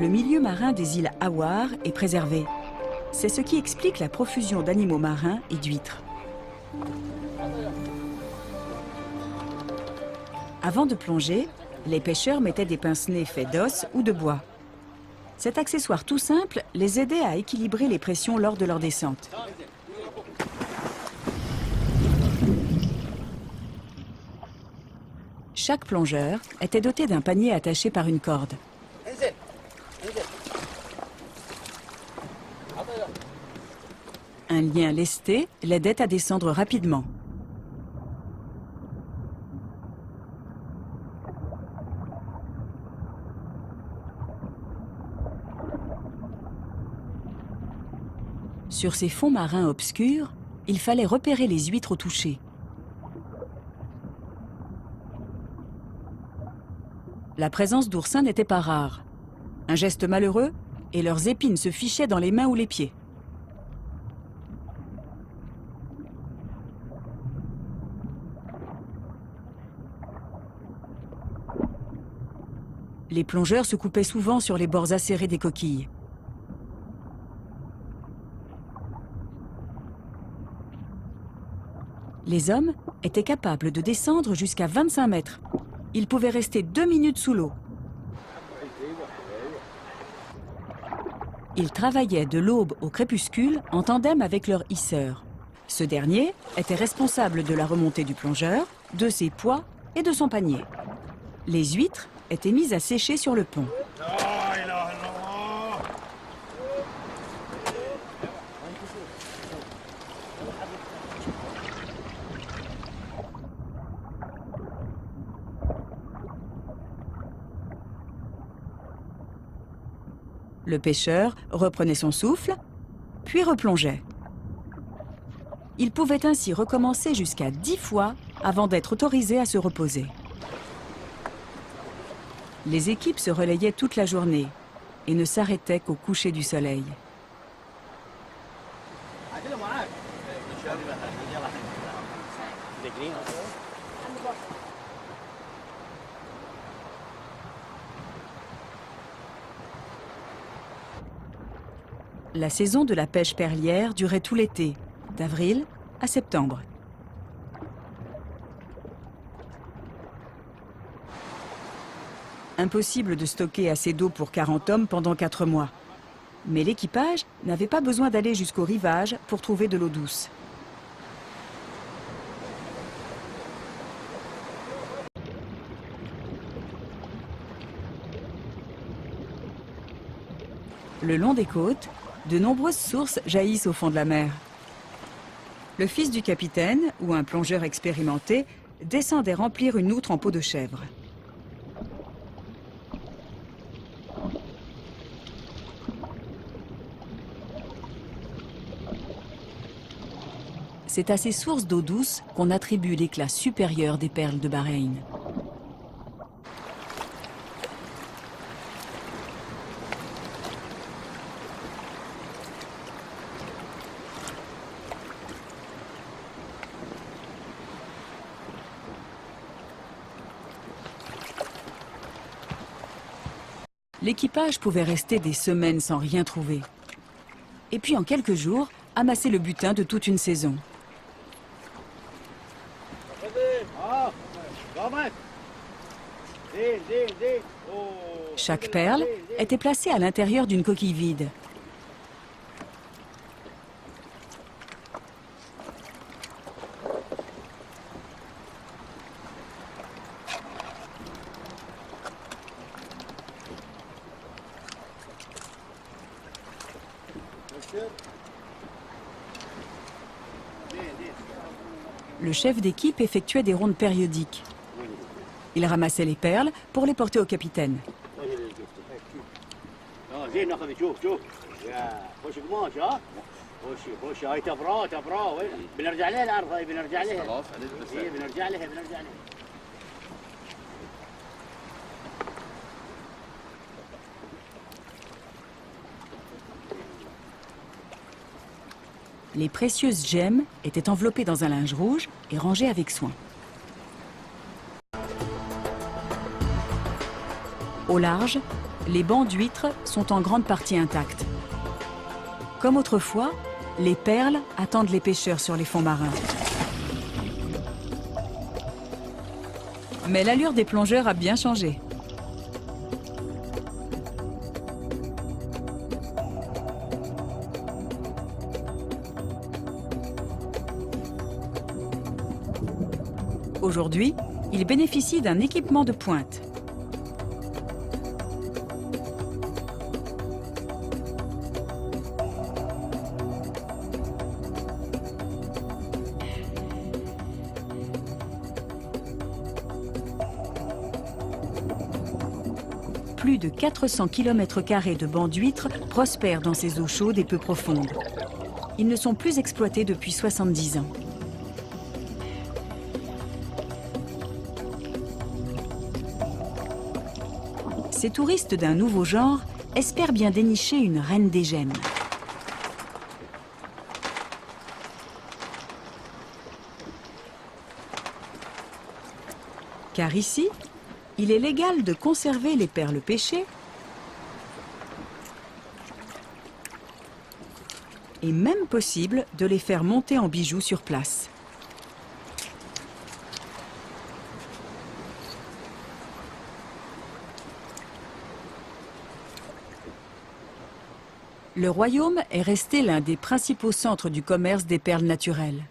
le milieu marin des îles Hawar est préservé. C'est ce qui explique la profusion d'animaux marins et d'huîtres. Avant de plonger, les pêcheurs mettaient des pince-nez faits d'os ou de bois. Cet accessoire tout simple les aidait à équilibrer les pressions lors de leur descente. Chaque plongeur était doté d'un panier attaché par une corde. Un lien lesté l'aidait à descendre rapidement. Sur ces fonds marins obscurs, il fallait repérer les huîtres au toucher. La présence d'oursins n'était pas rare. Un geste malheureux et leurs épines se fichaient dans les mains ou les pieds. Les plongeurs se coupaient souvent sur les bords acérés des coquilles. Les hommes étaient capables de descendre jusqu'à 25 mètres. Ils pouvaient rester 2 minutes sous l'eau. Ils travaillaient de l'aube au crépuscule en tandem avec leur hisseur. Ce dernier était responsable de la remontée du plongeur, de ses poids et de son panier. Les huîtres étaient mises à sécher sur le pont. Le pêcheur reprenait son souffle, puis replongeait. Il pouvait ainsi recommencer jusqu'à 10 fois avant d'être autorisé à se reposer. Les équipes se relayaient toute la journée et ne s'arrêtaient qu'au coucher du soleil. La saison de la pêche perlière durait tout l'été, d'avril à septembre. Impossible de stocker assez d'eau pour 40 hommes pendant 4 mois. Mais l'équipage n'avait pas besoin d'aller jusqu'au rivage pour trouver de l'eau douce. Le long des côtes, de nombreuses sources jaillissent au fond de la mer. Le fils du capitaine, ou un plongeur expérimenté, descendait remplir une outre en peau de chèvre. C'est à ces sources d'eau douce qu'on attribue l'éclat supérieur des perles de Bahreïn. L'équipage pouvait rester des semaines sans rien trouver. Et puis en quelques jours, amasser le butin de toute une saison. Chaque perle était placée à l'intérieur d'une coquille vide. Le chef d'équipe effectuait des rondes périodiques. Il ramassait les perles pour les porter au capitaine. Les précieuses gemmes étaient enveloppées dans un linge rouge et rangées avec soin. Au large, les bancs d'huîtres sont en grande partie intacts. Comme autrefois, les perles attendent les pêcheurs sur les fonds marins. Mais l'allure des plongeurs a bien changé. Aujourd'hui, ils bénéficient d'un équipement de pointe. Plus de 400 km² de bancs d'huîtres prospèrent dans ces eaux chaudes et peu profondes. Ils ne sont plus exploités depuis 70 ans. Ces touristes d'un nouveau genre espèrent bien dénicher une reine des gemmes. Car ici, il est légal de conserver les perles pêchées et même possible de les faire monter en bijoux sur place. Le royaume est resté l'un des principaux centres du commerce des perles naturelles.